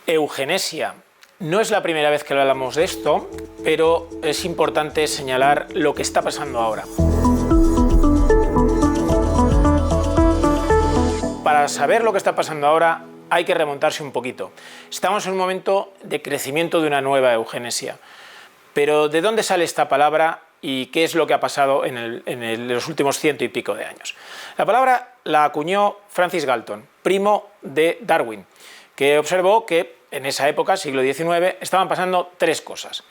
Eugenesia. No es la primera vez que hablamos de esto, pero es importante señalar lo que está pasando ahora. Para saber lo que está pasando ahora hay que remontarse un poquito. Estamos en un momento de crecimiento de una nueva eugenesia. Pero ¿de dónde sale esta palabra y qué es lo que ha pasado en los últimos 100 y pico de años? La palabra la acuñó Francis Galton, primo de Darwin, que observó que en esa época, siglo XIX, estaban pasando tres cosas.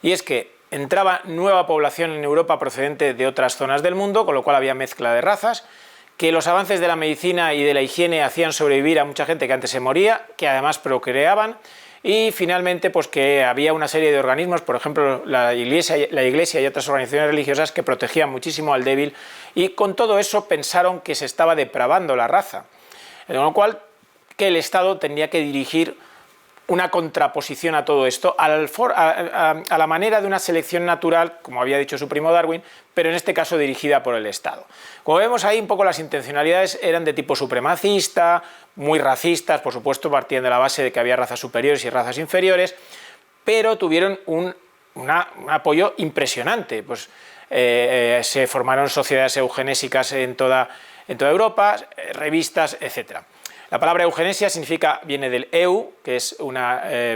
Y es que entraba nueva población en Europa procedente de otras zonas del mundo, con lo cual había mezcla de razas, que los avances de la medicina y de la higiene hacían sobrevivir a mucha gente que antes se moría, que además procreaban, y finalmente pues que había una serie de organismos, por ejemplo la iglesia y otras organizaciones religiosas que protegían muchísimo al débil, y con todo eso pensaron que se estaba depravando la raza, con lo cual que el Estado tendría que dirigir una contraposición a todo esto, a la manera de una selección natural, como había dicho su primo Darwin, pero en este caso dirigida por el Estado. Como vemos ahí, un poco las intencionalidades eran de tipo supremacista, muy racistas, por supuesto partían de la base de que había razas superiores y razas inferiores, pero tuvieron un apoyo impresionante. Pues, se formaron sociedades eugenésicas en toda Europa, revistas, etc. La palabra eugenesia viene del eu, que es un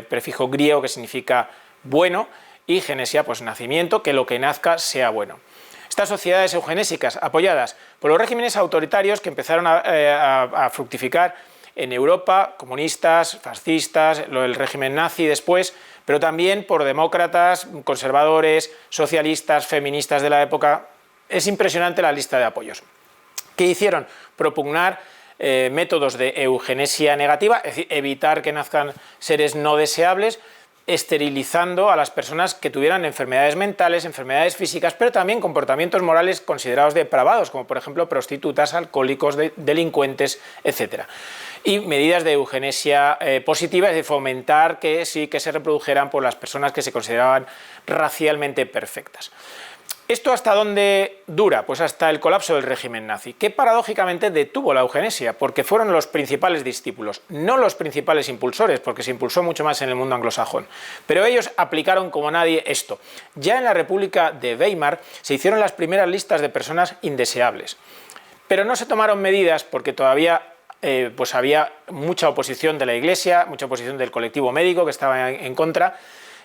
prefijo griego que significa bueno, y genesia, pues nacimiento, que lo que nazca sea bueno. Estas sociedades eugenésicas, apoyadas por los regímenes autoritarios que empezaron a fructificar en Europa, comunistas, fascistas, el régimen nazi después, pero también por demócratas, conservadores, socialistas, feministas de la época. Es impresionante la lista de apoyos. ¿Qué hicieron? Propugnar métodos de eugenesia negativa, es decir, evitar que nazcan seres no deseables, esterilizando a las personas que tuvieran enfermedades mentales, enfermedades físicas, pero también comportamientos morales considerados depravados, como por ejemplo prostitutas, alcohólicos, delincuentes, etc. Y medidas de eugenesia positiva, es decir, fomentar que sí que se reprodujeran por las personas que se consideraban racialmente perfectas. ¿Esto hasta dónde dura? Pues hasta el colapso del régimen nazi, que paradójicamente detuvo la eugenesia, porque fueron los principales discípulos, no los principales impulsores, porque se impulsó mucho más en el mundo anglosajón. Pero ellos aplicaron como nadie esto. Ya en la República de Weimar se hicieron las primeras listas de personas indeseables, pero no se tomaron medidas porque todavía pues había mucha oposición de la Iglesia, mucha oposición del colectivo médico que estaba en contra.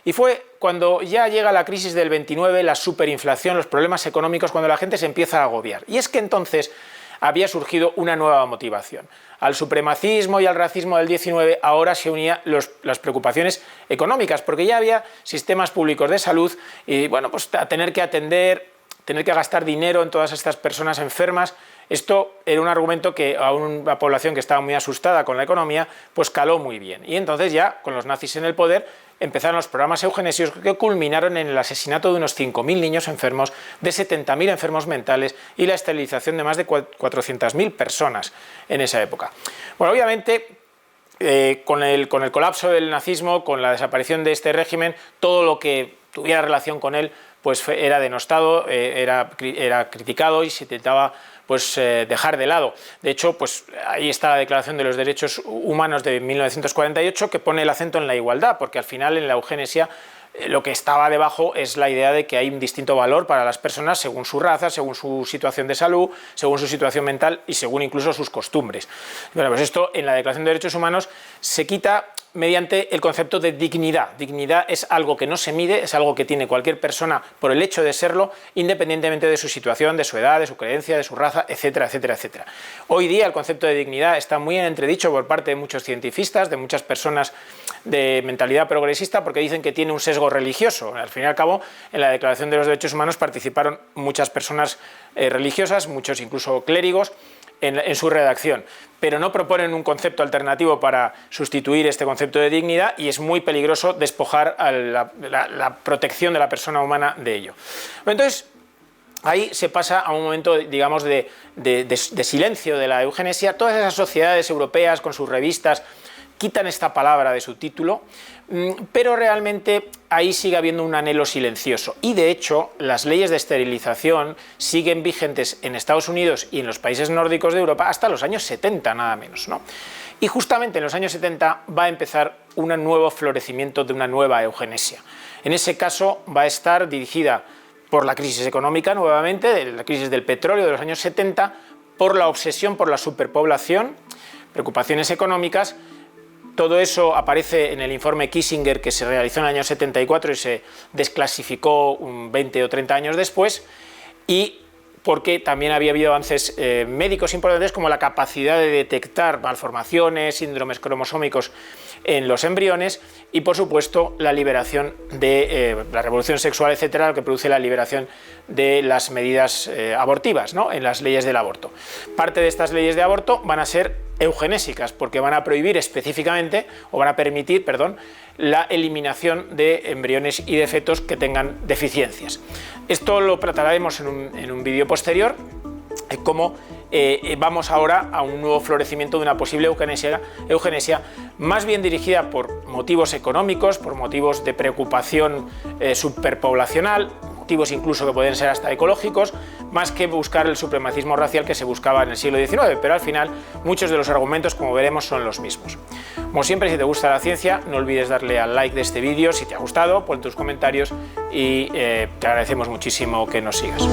Y fue cuando ya llega la crisis del 29, la superinflación, los problemas económicos, cuando la gente se empieza a agobiar. Y es que entonces había surgido una nueva motivación. Al supremacismo y al racismo del 19 ahora se unían las preocupaciones económicas, porque ya había sistemas públicos de salud y bueno, pues a tener que atender, tener que gastar dinero en todas estas personas enfermas. Esto era un argumento que a una población que estaba muy asustada con la economía, pues caló muy bien. Y entonces ya, con los nazis en el poder, empezaron los programas eugenesios que culminaron en el asesinato de unos 5.000 niños enfermos, de 70.000 enfermos mentales y la esterilización de más de 400.000 personas en esa época. Bueno, obviamente, con el colapso del nazismo, con la desaparición de este régimen, todo lo que tuviera relación con él pues era denostado, era criticado y se intentaba pues dejar de lado. De hecho, pues ahí está la Declaración de los Derechos Humanos de 1948 que pone el acento en la igualdad, porque al final en la eugenesia lo que estaba debajo es la idea de que hay un distinto valor para las personas según su raza, según su situación de salud, según su situación mental y según incluso sus costumbres. Bueno, pues esto en la Declaración de Derechos Humanos se quita mediante el concepto de dignidad. Dignidad es algo que no se mide, es algo que tiene cualquier persona por el hecho de serlo, independientemente de su situación, de su edad, de su creencia, de su raza, etcétera, etcétera, etcétera. Hoy día el concepto de dignidad está muy en entredicho por parte de muchos científicos, de muchas personas de mentalidad progresista, porque dicen que tiene un sesgo religioso. Al fin y al cabo, en la Declaración de los Derechos Humanos participaron muchas personas religiosas, muchos incluso clérigos, en su redacción, pero no proponen un concepto alternativo para sustituir este concepto de dignidad y es muy peligroso despojar a la protección de la persona humana de ello. Entonces, ahí se pasa a un momento, digamos, de silencio de la eugenesia. Todas esas sociedades europeas con sus revistas quitan esta palabra de su título, pero realmente ahí sigue habiendo un anhelo silencioso y de hecho las leyes de esterilización siguen vigentes en Estados Unidos y en los países nórdicos de Europa hasta los años 70 nada menos, ¿no? Y justamente en los años 70 va a empezar un nuevo florecimiento de una nueva eugenesia. En ese caso va a estar dirigida por la crisis económica nuevamente, la crisis del petróleo de los años 70, por la obsesión por la superpoblación, preocupaciones económicas. Todo eso aparece en el informe Kissinger que se realizó en el año 74 y se desclasificó 20 o 30 años después, y porque también había habido avances médicos importantes como la capacidad de detectar malformaciones, síndromes cromosómicos en los embriones y, por supuesto, la liberación de la revolución sexual, etcétera, lo que produce la liberación de las medidas abortivas, ¿no?, en las leyes del aborto. Parte de estas leyes de aborto van a ser eugenésicas porque van a prohibir específicamente, o van a permitir, perdón, la eliminación de embriones y de fetos que tengan deficiencias. Esto lo trataremos en un vídeo posterior, cómo vamos ahora a un nuevo florecimiento de una posible eugenesia más bien dirigida por motivos económicos, por motivos de preocupación superpoblacional, motivos incluso que pueden ser hasta ecológicos, más que buscar el supremacismo racial que se buscaba en el siglo XIX, pero al final muchos de los argumentos, como veremos, son los mismos. Como siempre, si te gusta la ciencia, no olvides darle al like de este vídeo. Si te ha gustado, pon tus comentarios y te agradecemos muchísimo que nos sigas.